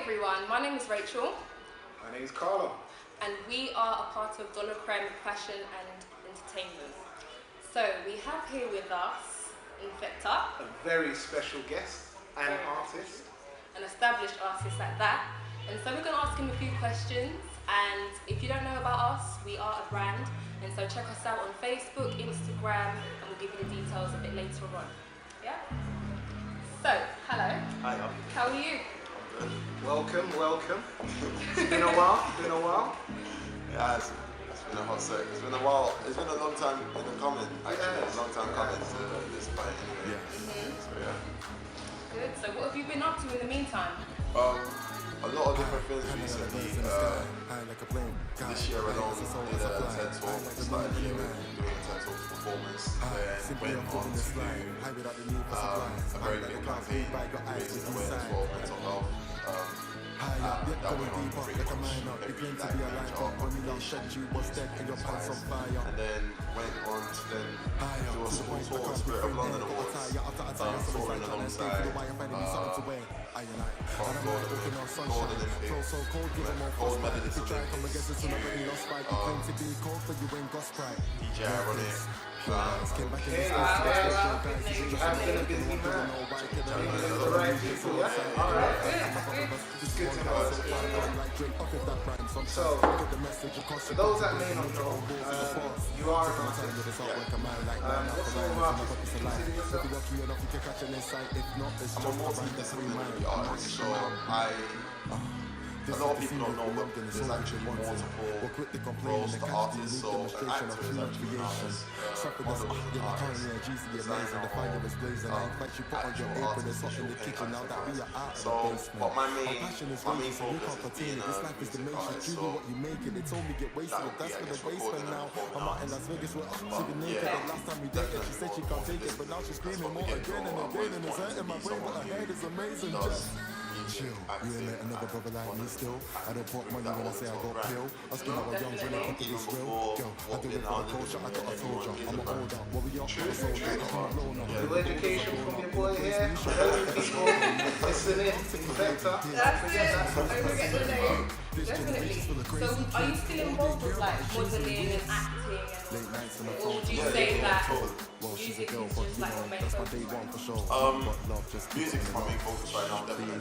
everyone, my name is Rachel. My name is Carlo. And we are a part of Creme Fashion and Entertainment. So we have here with us Infecta. A very special guest and artist. An established artist at that. And so we're going to ask him a few questions. And if you don't know about us, we are a brand. And so check us out on Facebook, Instagram, and we'll give you the details a bit later on. Yeah? So, hello. Hi. How are you? I'm good. Welcome. It's been a while. Yeah, it's been a hot sec. It's been a while. It's been a long time in the coming. Actually, a long time coming to this fight anyway. So yeah. Good. So what have you been up to in the meantime? A lot of different things recently. This year alone, did a TED Talk. Started the year doing a TED Talk performance. Then went on to do a very big campaign raising awareness for mental health. That went on pretty much every major occupation and then went on to then do a small tour, Spirit of London Awards, touring alongside Gold Olympics, gold medalist Olympics, DJ Ironic, Hey, I've been a busy man. The right people, yeah? Alright. It's good to know. So, for those that may not know, you are an artist. What sort of artist do you consider yourself? I'm a multi-disciplinary artist, so a lot of people don't know, but there's actually multiple roles to artists. So an actor is actually an artist, model is an artist, designer or actual artist, visual painter. So, but my main focus is being a music artist. So that would be, I guess, recording and performing arts. But yeah, definitely more focused. That's what became from what I've always wanted to be someone who does music, acting, and still. I don't put money when I say I got pill. I still have a young when I think it's real. Girl, I do it for the culture, I got a soldier. I'm an older warrior, I'm a soldier. New education from your boy here. People listening, Infecta. That's it. Don't forget the name. Definitely. So are you still involved with like modeling and acting and or would you say that music is just like your main focus? Music is my main focus right now, definitely.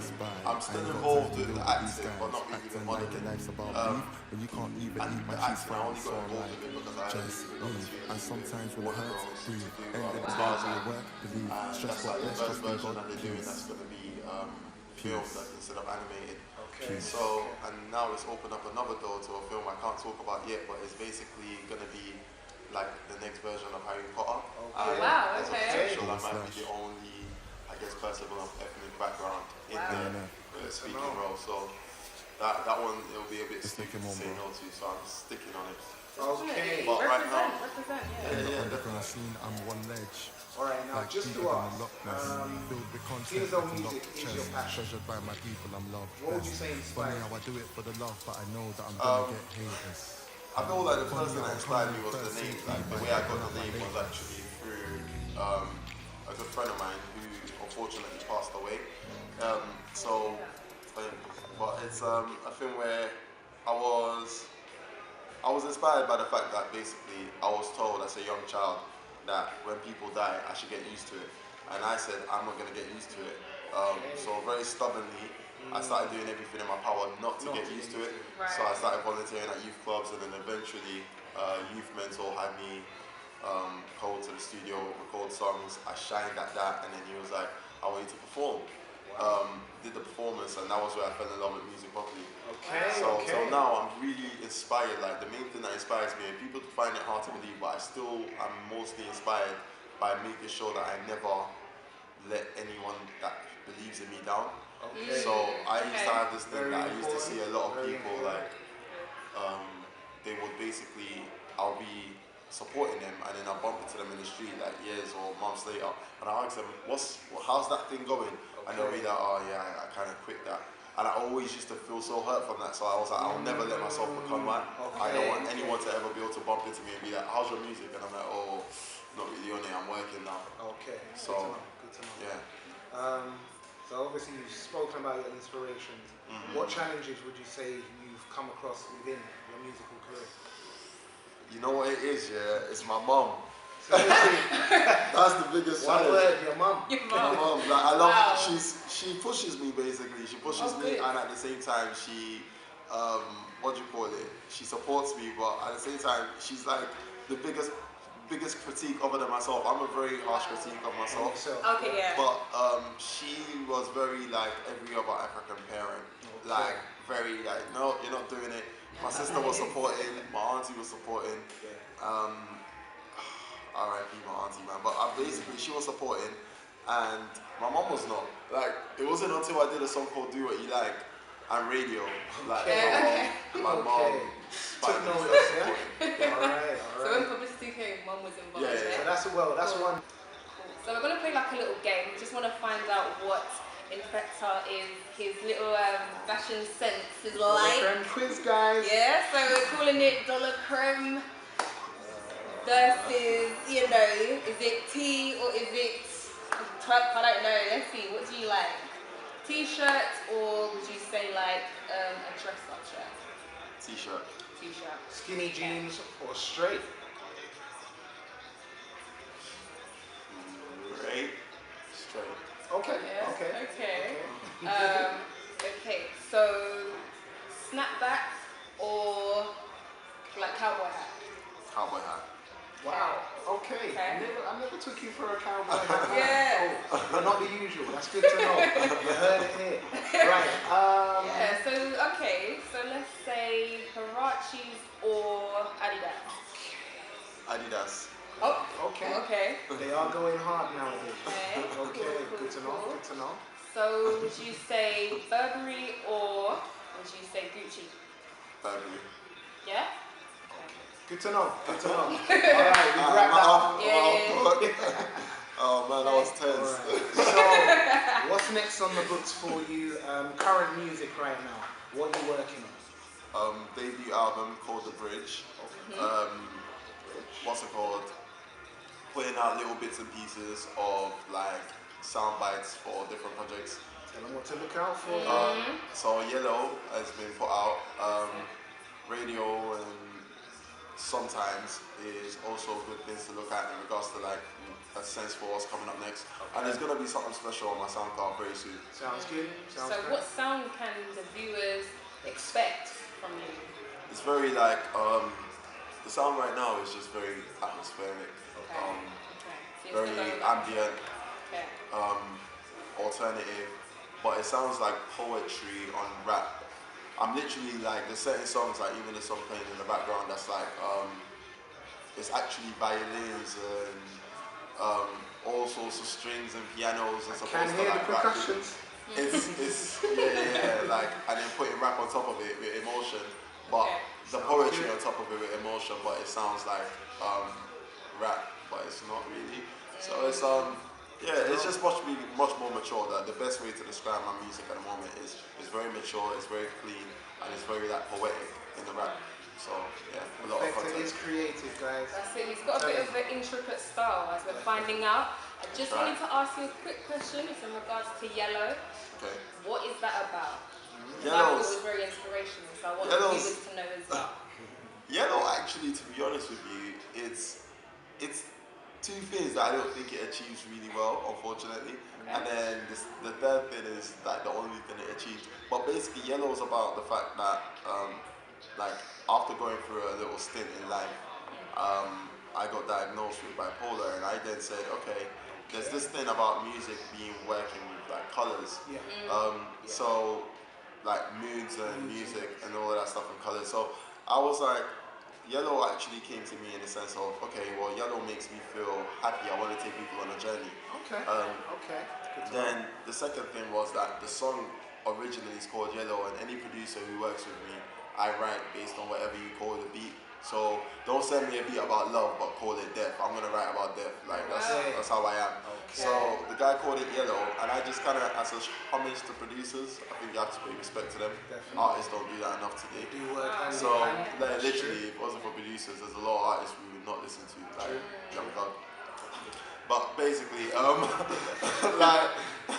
I'm still involved with the acting, but not really the modeling. And the acting, I only got involved with it because I had an opportunity to work girls to do Tarzan. And that's like the first version that they're doing that's going to be filmed instead of animated. So, and now it's opened up another door to a film I can't talk about yet, but it's basically going to be like the next version of Harry Potter. Wow, as a potential, I might be the only, I guess, person of ethnic background in the speaking role. So that one, it'll be a bit stupid to say no to, so I'm sticking on it. Okay. But right now, definitely. I'm one ledge. Alright, now just to ask, seeing as though music is your passion, Treasured by my people, I'm loved. what would you say inspired Funny how I you? do it for the love, but I know that I'm gonna get haters. I feel like the first thing that inspired me was the name. Like the way I got the name was actually through a good friend of mine who unfortunately passed away. But it's a thing where I was inspired by the fact that basically I was told as a young child that when people die, I should get used to it. And I said, I'm not going to get used to it. So very stubbornly, I started doing everything in my power not to get used to it. Right. So I started volunteering at youth clubs, and then eventually Youth Mentor had me go to the studio, record songs. I shined at that, and then he was like, I want you to perform. Did the performance, and that was where I fell in love with music properly. So now I'm really inspired. Like the main thing that inspires me, and people find it hard to believe, but I'm mostly inspired by making sure that I never let anyone that believes in me down. So I used to have this thing that I used to see a lot of people like, they would basically, I'll be supporting them, and then I'll bump into them in the street like years or months later, and I'll ask them, how's that thing going? And they'll be like, oh yeah, I kind of quit that. And I always used to feel so hurt from that, so I was like, I'll never let myself become one. I don't want anyone to ever be able to bump into me and be like, how's your music? And I'm like, oh, not really on it, I'm working now. So, good to know. Yeah. So obviously you've spoken about your inspirations. What challenges would you say you've come across within your musical career? You know what it is, yeah? It's my mum. Seriously? That's the biggest One challenge. word, your mum. Your My mum. mum, like I love. Wow. She pushes me basically. She pushes me, good. and at the same time, she, what do you call it? She supports me, but at the same time, she's like the biggest critique other than myself. I'm a very harsh critique of myself. Okay, yeah. But she was very like every other African parent, like very like, no, you're not doing it. My sister was supporting, my auntie was supporting. R.I.P. my auntie, man. But basically, she was supporting, and my mom was not. Like, it wasn't until I did a song called "Do What You Like" and radio, like my mom took finally notice, started supporting. Alright. So when publicity came, mum was involved. Yeah. So that's one. So we're gonna play like a little game. We just want to find out what Infecta is, his little fashion sense is like. Creme quiz, guys. Yeah, so we're calling it Creme versus, you know, is it tea or is it top? I don't know. Let's see. What do you like? T-shirt or would you say like a dress-up shirt? T-shirt. T-shirt. Skinny jeans or straight? Right. Straight. Okay. Yeah. Okay. Okay. So snapback or like cowboy hat? Cowboy hat. Wow. Okay. Okay. I never took you for a cowboy hat. Yeah. Cool. But not the usual. That's good to know. You heard it here. Right. Yeah. So okay. So let's say Huaraches or Adidas. Adidas. Oh. Okay. Okay. They are going hard nowadays. Okay. Okay. Cool, Good to know. cool. Good to know. So would you say Burberry or would you say Gucci? Burberry. Yeah. Good to know. Good to know. All right. We wrap that up. Oh man, that was tense. Right. So, what's next on the books for you? Current music right now. What are you working on? Debut album called The Bridge. What's it called? Putting out little bits and pieces of like sound bites for different projects. Tell them what to look out for. So Yellow has been put out. Radio and sometimes is also good things to look at in regards to like a sense for what's coming up next. And there's gonna be something special on my SoundCloud very soon. Sounds good. Sounds So good. what sound can the viewers expect from you? It's very like the sound right now is just very atmospheric, Okay. So very ambient, Okay. alternative, but it sounds like poetry on rap. I'm literally like, there's certain songs, like even the song playing in the background that's like, it's actually violins and all sorts of strings and pianos and stuff. Can hear the percussions. It's like, and then putting rap on top of it with emotion, but the poetry on top of it with emotion, but it sounds like rap, but it's not really. So it's it's just much more mature. That the best way to describe my music at the moment is very mature, it's very clean, and it's very like poetic in the rap. So yeah, a lot of Infecta content. is creative, guys. That's it. He's got a bit of an intricate style, as we're finding out. I just wanted to ask you a quick question. It's in regards to Yellow. Okay. What is that about? I thought it Yellow's was very inspirational, so I want the viewers to know as well. Yellow, actually, to be honest with you, it's two things that I don't think it achieves really well, unfortunately. And then the third thing is like the only thing it achieved. But basically, Yellow is about the fact that like after going through a little stint in life, I got diagnosed with bipolar, and I then said, okay, there's this thing about music being working with like colors. So like moods and music and all of that stuff and colors. So I was like, Yellow actually came to me in the sense of, okay, well, Yellow makes me feel happy. I want to take people on a journey. Okay. Okay. Then the second thing was that the song originally is called Yellow, and any producer who works with me, I write based on whatever you call the beat. So don't send me a beat about love, but call it death. I'm gonna write about death. Like that's how I am. Okay. So the guy called it Yellow, and I just kind of, as a homage to producers, I think you have to pay respect to them. Definitely. Artists don't do that enough today. Do work hand in So hand. like, literally, if it wasn't for producers, there's a lot of artists we would not listen to, like Young Thug. But basically, like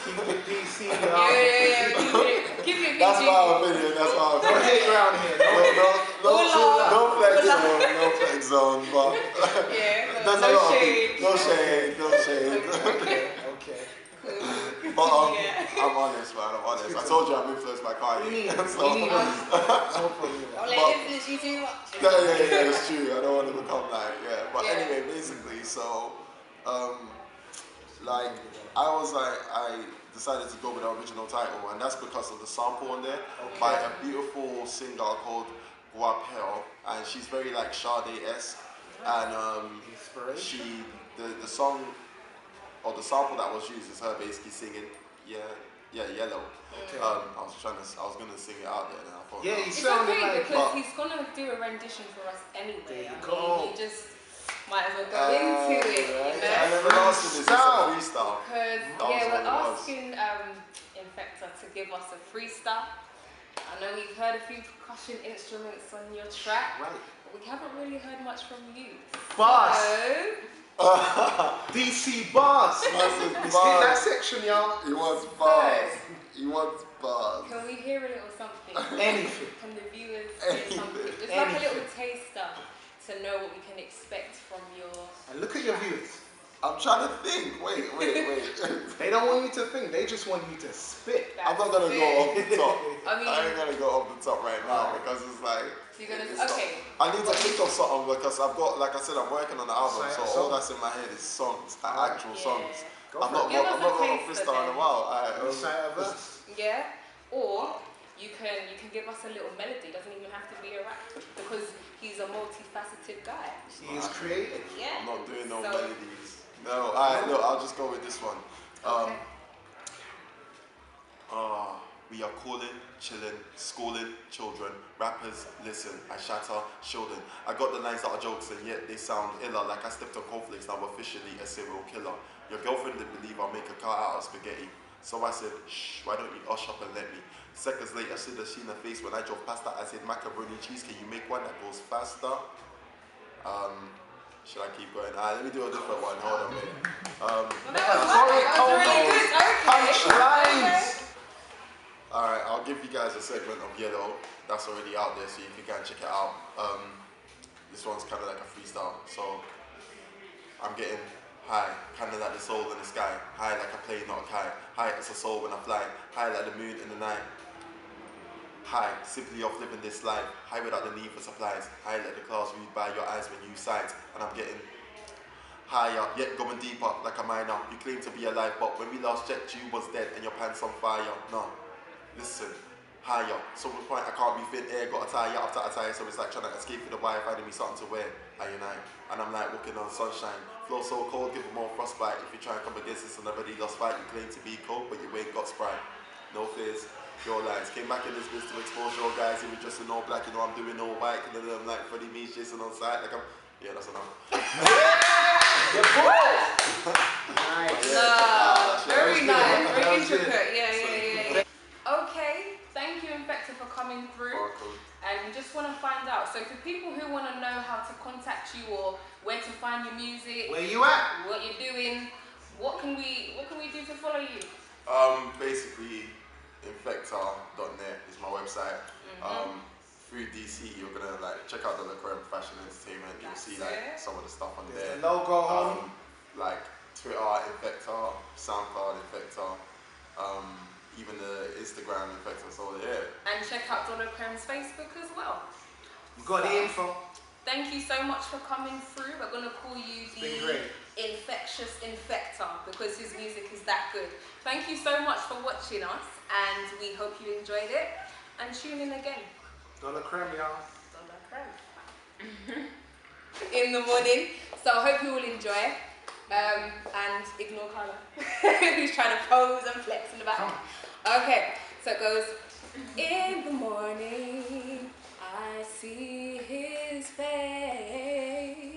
Keep it PC, Yeah. Give me a That's PG. my opinion. That's my Don't opinion. hate around here. No flex zone. No flex zone. But Yeah, there's no a lot shade. of no shade. No shade. Okay. But Yeah. I'm honest, man. I'm honest. I told you I'm influenced by Kanye. We need So- no problem. Don't let him finish you too much. yeah, it's true. I don't want to become like, But Yeah. anyway, basically, so, like, I decided to go with the original title, and that's because of the sample on there by a beautiful singer called Guapel, and she's very like Sade-esque, and Inspiration. the song or the sample that was used is her basically singing, yellow. Okay. I was gonna sing it out there, and I thought, Yeah, no. you It's sounded okay like. because he's gonna do a rendition for us anyway. There you I go. mean, you just might as well go into it, you And know? then the last one is just a freestyle. Because That was we're what it was. asking Infecta to give us a freestyle. I know we've heard a few percussion instruments on your track, Right. but we haven't really heard much from you. Bars. So, DC bars. Massive Let's hit bars. that section, y'all. He wants bars. He wants bars. can we hear a little something? Anything. Can the viewers hear something? Just like a Anything. little taster to know what we can expect from your... And look at your viewers. I'm trying to think. Wait. They don't want you to think. They just want you to spit. I'm not gonna go off the top. I mean- I ain't gonna go off the top right now because it's like. So you're gonna... it's not- Okay. I need to think of something because I've got, like I said, I'm working on the album, Say so a all song. that's in my head is songs, like actual Yeah. songs. Go I'm for not it. Give going us a to taster freestyle in a then. while. Recite a verse. Yeah, or you can give us a little melody. Doesn't even have to be a rap because he's a multifaceted guy. He is creative. Yeah. I'm not doing no So- melodies. No, alright, look, I'll just go with this one. Okay. We are calling, chilling, schooling, children, rappers, listen, I shatter, children. I got the lines that are jokes and yet they sound iller, like I stepped on cornflakes, now I'm officially a serial killer. Your girlfriend didn't believe I'll make a car out of spaghetti. So I said, shh, why don't you hush up and let me? Seconds later, I should have seen her face when I drove past her. I said, macaroni cheese, can you make one that goes faster? Should I keep going? Let me do a different one, hold on, wait. Well, that was really good. Okay. Punchlines. Alright, I'll give you guys a segment of Yellow that's already out there so you can go and check it out. This one's kind of like a freestyle. So I'm getting high, kind of like the soul in the sky. High like a plane, not a kite. High as a soul when I fly. High like the moon in the night. High, simply off living this life. High without the need for supplies. High like the clouds read by your eyes when you sight. And I'm getting higher, yet going deeper like a miner. You claim to be alive, but when we last checked, you was dead and your pants on fire. No. Listen, higher. Some point I can't breathe in air, got a tire after a tire, so it's like trying to escape for the wire, finding me something to wear. And I'm like walking on sunshine. Flow so cold, give it more frostbite. If you try and come against this and already lost fight, you claim to be cold, but you ain't got Sprite. No fears, your lines. Came back in this biz to expose your guys. He was dressed in all black, you know I'm doing all white. And then I'm like Freddie Means Jason on site, like I'm. Yeah, that's enough. Nice. Very nice, very That was good. intricate. Yeah. Okay, thank you, Infecta, for coming through. Welcome. And we just want to find out. So for people who want to know how to contact you or where to find your music, Where you at? what you're doing, what can we do to follow you? Basically, Infecta.net is my website. Through DC, you're gonna like check out the Creme Fashion Entertainment. You'll see like some of the stuff on there. The logo home. Like Twitter, Infecta, SoundCloud, Infecta, even the Instagram Infecta. So yeah. And check out Creme's Facebook as well. You got the info. Thank you so much for coming through. We're going to call you been the great. Infectious Infecta because his music is that good. Thank you so much for watching us and we hope you enjoyed it. And tune in again. Creme, y'all. Creme. In the morning. So I hope you will enjoy. And ignore Carla. Who's trying to pose and flex in the back. Okay, so it goes, in the morning, I see his face.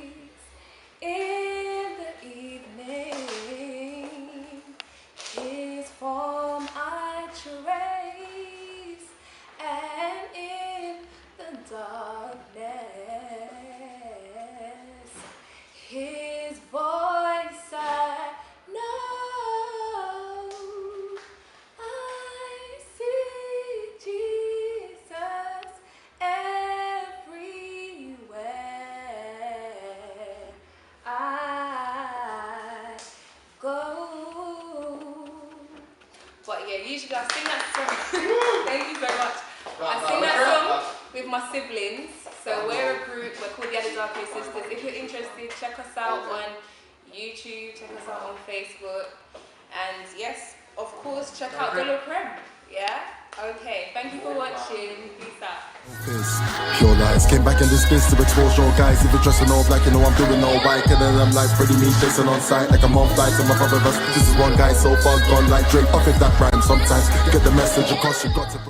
In the evening, his form I trace. And in the darkness, his voice I know. I see But yeah, usually I sing that song. Thank you very much. I sing that song with my siblings. So we're a group, we're called the Adidako Sisters. If you're interested, check us out on YouTube, check us out on Facebook. And yes, of course, check out Creme. Yeah? Okay, thank you for watching. Peace out. Pure lies, came back in this biz to expose your guys. If you're dressing all black, you know I'm doing no white. And then I'm like pretty mean, chasing on sight like I'm on flight to my brother. This is one guy so far gone like Drake. Off if that rhyme sometimes. Get the message across, you got to break.